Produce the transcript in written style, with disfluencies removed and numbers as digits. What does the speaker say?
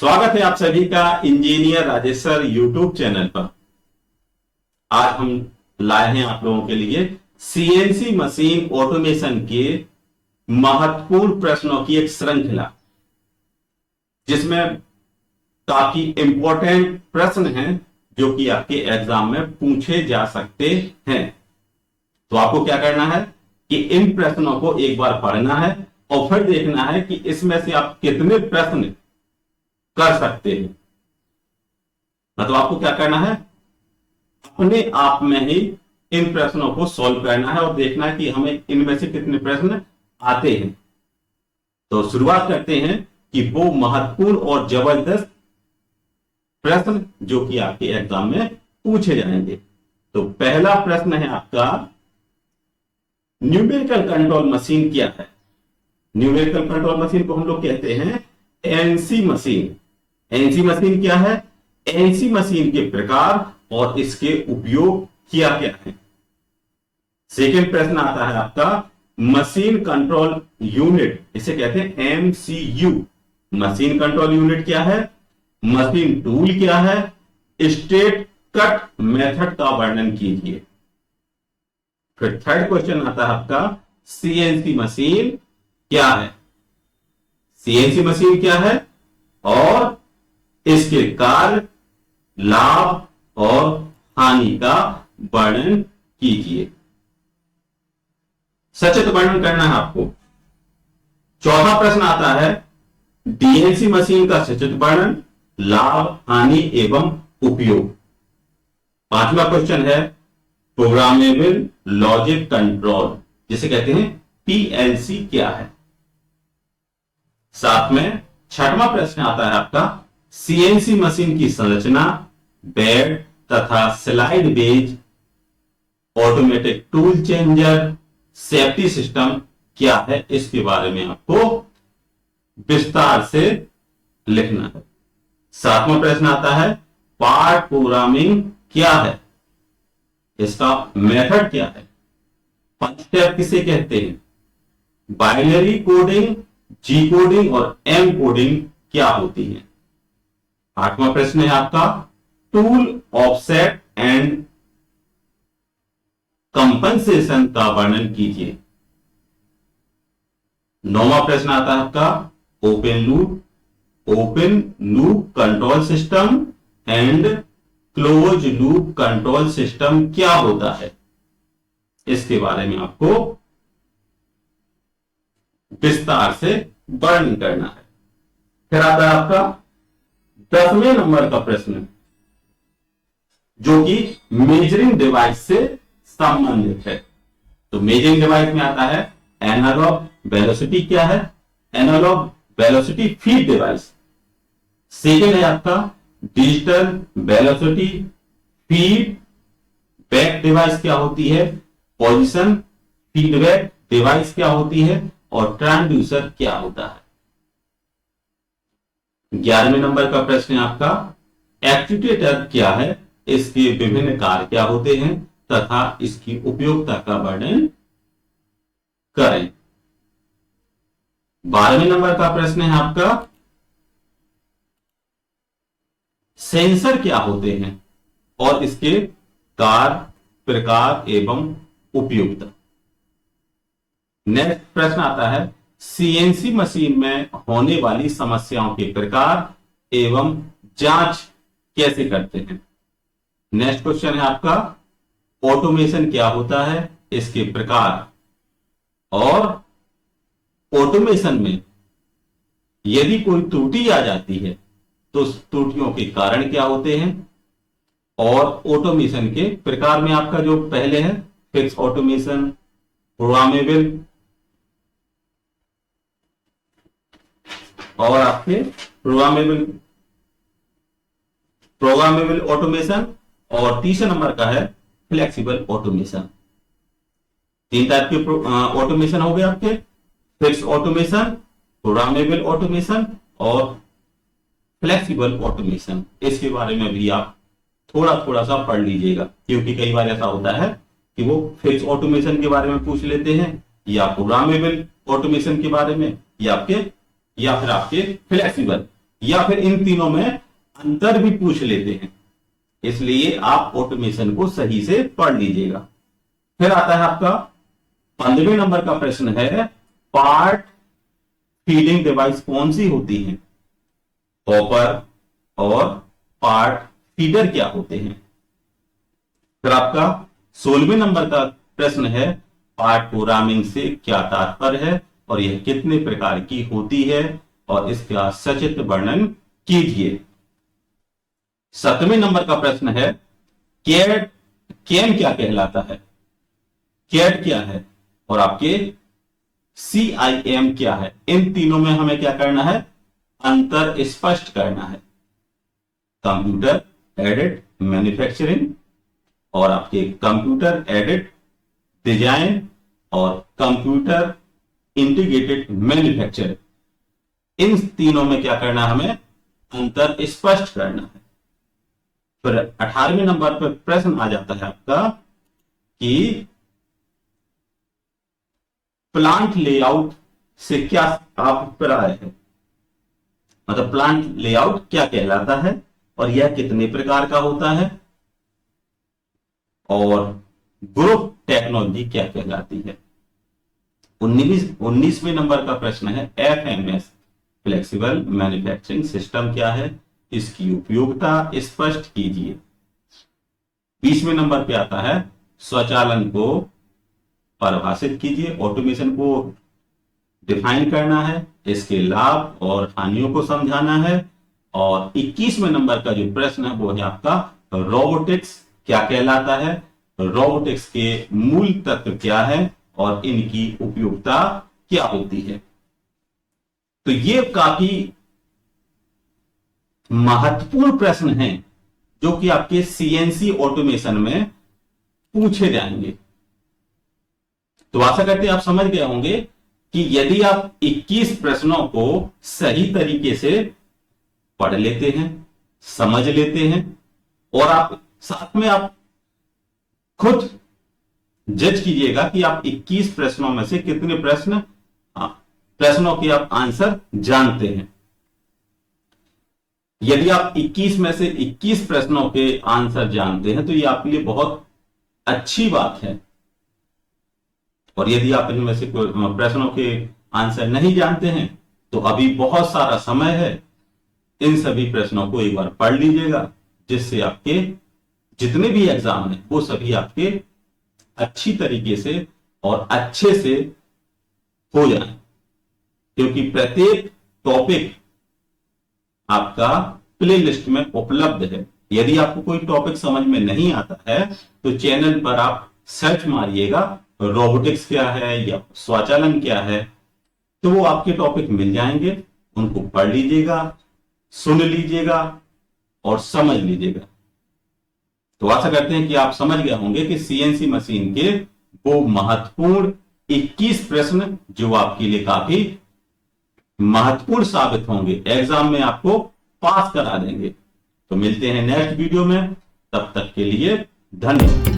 स्वागत है आप सभी का engineer Rajesh sir YouTube channel पर। आज हम लाए हैं आप लोगों के लिए सीएनसी मशीन ऑटोमेशन के महत्वपूर्ण प्रश्नों की एक श्रृंखला, जिसमें काफी इंपॉर्टेंट प्रश्न हैं जो कि आपके एग्जाम में पूछे जा सकते हैं। तो आपको क्या करना है कि इन प्रश्नों को एक बार पढ़ना है और फिर देखना है कि इसमें से आप कितने प्रश्न कर सकते हैं। मतलब आपको क्या करना है, अपने आप में ही इन प्रश्नों को सॉल्व करना है और देखना है कि हमें इनमें से कितने प्रश्न आते हैं। तो शुरुआत करते हैं कि वो महत्वपूर्ण और जबरदस्त प्रश्न जो कि आपके एग्जाम में पूछे जाएंगे। तो पहला प्रश्न है आपका, न्यूमेरिकल कंट्रोल मशीन क्या है? न्यूमेरिकल कंट्रोल मशीन को हम लोग कहते हैं एनसी मशीन। एनसी मशीन क्या है? एनसी मशीन के प्रकार और इसके उपयोग क्या क्या है। सेकेंड प्रश्न आता है आपका, मशीन कंट्रोल यूनिट, इसे कहते हैं एमसीयू। मशीन कंट्रोल यूनिट क्या है? मशीन टूल क्या है? स्टेट कट मेथड का वर्णन कीजिए। फिर थर्ड क्वेश्चन आता है आपका, सीएनसी मशीन क्या है? सीएनसी मशीन क्या है और इसके कार्य, लाभ और हानि का वर्णन कीजिए। सचित्र वर्णन करना है आपको। चौथा प्रश्न आता है, डीएनसी मशीन का सचित्र वर्णन, लाभ, हानि एवं उपयोग। पांचवा क्वेश्चन है, प्रोग्रामेबल लॉजिक कंट्रोल, जिसे कहते हैं पीएलसी क्या है। साथ में छठवां प्रश्न आता है आपका, सीएनसी मशीन की संरचना, बेड तथा स्लाइड बेज, automatic tool changer, safety system क्या है, इसके बारे में आपको विस्तार से लिखना है। सातवां प्रश्न आता है, पार्ट प्रोग्रामिंग क्या है, इसका मेथड क्या है, पंच स्टेप किसे कहते हैं, बाइनरी कोडिंग, जी कोडिंग और एम कोडिंग क्या होती है। आठवां प्रश्न है आपका, टूल ऑफसेट एंड कंपनसेशन का वर्णन कीजिए। नौवां प्रश्न आता है आपका, open loop control system and close loop control system क्या होता है, इसके बारे में आपको विस्तार से वर्णन करना है। फिर आता है आपका 10वें नंबर का प्रश्न, जो कि मेजरिंग डिवाइस से संबंधित है। तो मेजरिंग डिवाइस में आता है, एनालॉग वेलोसिटी क्या है, analog velocity feed device. Second है आपका, digital velocity feedback device क्या होती है, पोजीशन फीडबैक डिवाइस क्या होती है और ट्रांसड्यूसर क्या होता है। 11वें नंबर का प्रश्न है आपका, एक्चुएटर क्या है, इसके विभिन्न कार्य क्या होते हैं तथा इसकी उपयोगिता का वर्णन करें। 12वें नंबर का प्रश्न है आपका, सेंसर क्या होते हैं और इसके कार्य, प्रकार एवं उपयोगिता। नेक्स्ट प्रश्न आता है, सीएनसी मशीन में होने वाली समस्याओं के प्रकार एवं जांच कैसे करते हैं। नेक्स्ट क्वेश्चन है आपका, ऑटोमेशन क्या होता है, इसके प्रकार, और ऑटोमेशन में यदि कोई त्रुटि आ जाती है तो उस त्रुटियों के कारण क्या होते हैं, और ऑटोमेशन के प्रकार में आपका जो पहले है, फिक्स ऑटोमेशन, प्रोग्रामेबल और आपके प्रोग्रामेबल ऑटोमेशन, और तीसरे नंबर का है फ्लेक्सिबल ऑटोमेशन। तीन टाइप के ऑटोमेशन हो गए आपके, फिक्स ऑटोमेशन, प्रोग्रामेबल ऑटोमेशन और फ्लेक्सिबल ऑटोमेशन। इसके बारे में भी आप थोड़ा सा पढ़ लीजिएगा, क्योंकि कई बार ऐसा होता है कि वो फिक्स ऑटोमेशन के बारे में पूछ लेते हैं या प्रोग्रामेबल ऑटोमेशन के बारे में या फिर आपके फ्लेक्सिबल या फिर इन तीनों में अंतर भी पूछ लेते हैं। इसलिए आप ऑटोमेशन को सही से पढ़ लीजिएगा। फिर आता है आपका 15वें नंबर का प्रश्न है, पार्ट फीडिंग डिवाइस कौन सी होती है? हॉपर और पार्ट फीडर क्या होते हैं? फिर आपका 16वें नंबर का प्रश्न है, पार्ट प्रोग्रामिंग से क्या तात्पर्य है और यह कितने प्रकार की होती है और इसका सचित्र वर्णन कीजिए। 17वें नंबर का प्रश्न है, कैड कैम क्या कहलाता है? कैड क्या है और आपके CIM क्या है? इन तीनों में हमें क्या करना है? अंतर स्पष्ट करना है। कंप्यूटर एडेड मैन्युफैक्चरिंग और आपके कंप्यूटर एडेड डिजाइन और कंप्यूटर इंटीग्रेटेड मैन्युफैक्चरिंग, इन तीनों में क्या करना है? हमें अंतर स्पष्ट करना है। फिर 18वें नंबर पर प्रश्न आ जाता है आपका कि प्लांट लेआउट से क्या अभिप्राय है? मतलब प्लांट लेआउट क्या कहलाता है और यह कितने प्रकार का होता है? और ग्रुप टेक्नोलॉजी क्या कहलाती है? 19वें नंबर का प्रश्न है, FMS फ्लेक्सिबल मैन्युफैक्चरिंग सिस्टम क्या है? इसकी उपयोगिता स्पष्ट कीजिए। 20वें नंबर पे आता है, स्वचालन को परिभाषित कीजिए। ऑटोमेशन को डिफाइन करना है, इसके लाभ और हानियों को समझाना है। और 21वें नंबर का जो प्रश्न है वो है आपका, रोबोटिक्स क्या कहलाता है? रोबोटिक्स के मूल तत्व क्या है और इनकी उपयोगिता क्या होती है? तो ये काफी महत्वपूर्ण प्रश्न हैं जो कि आपके CNC ऑटोमेशन में पूछे जाएंगे। तो आशा करते हैं आप समझ गए होंगे कि यदि आप 21 प्रश्नों को सही तरीके से पढ़ लेते हैं, समझ लेते हैं और आप साथ में आप खुद जज कीजिएगा कि आप 21 प्रश्नों में से कितने प्रश्नों के आप आंसर जानते हैं। यदि आप 21 में से 21 प्रश्नों के आंसर जानते हैं तो ये आपके लिए बहुत अच्छी बात है। और यदि आप इनमें से कोई प्रश्नों के आंसर नहीं जानते हैं तो अभी बहुत सारा समय है, इन सभी प्रश्नों को एक बार पढ़ लीजिएगा, जिससे आपके जितने भी एग्जाम हैं वो सभी आपके अच्छी तरीके से और अच्छे से हो जाए, क्योंकि प्रत्येक टॉपिक आपका प्लेलिस्ट में उपलब्ध है। यदि आपको कोई टॉपिक समझ में नहीं आता है तो चैनल पर आप सर्च मारिएगा, रोबोटिक्स क्या है या स्वचालन क्या है, तो वो आपके टॉपिक मिल जाएंगे। उनको पढ़ लीजिएगा, सुन लीजिएगा और समझ लीजिएगा। तो आशा करते हैं कि आप समझ गए होंगे कि CNC मशीन के वो महत्वपूर्ण 21 प्रश्न जो आपके लिए काफी महत्वपूर्ण साबित होंगे, एग्जाम में आपको पास करा देंगे। तो मिलते हैं नेक्स्ट वीडियो में, तब तक के लिए धन्यवाद।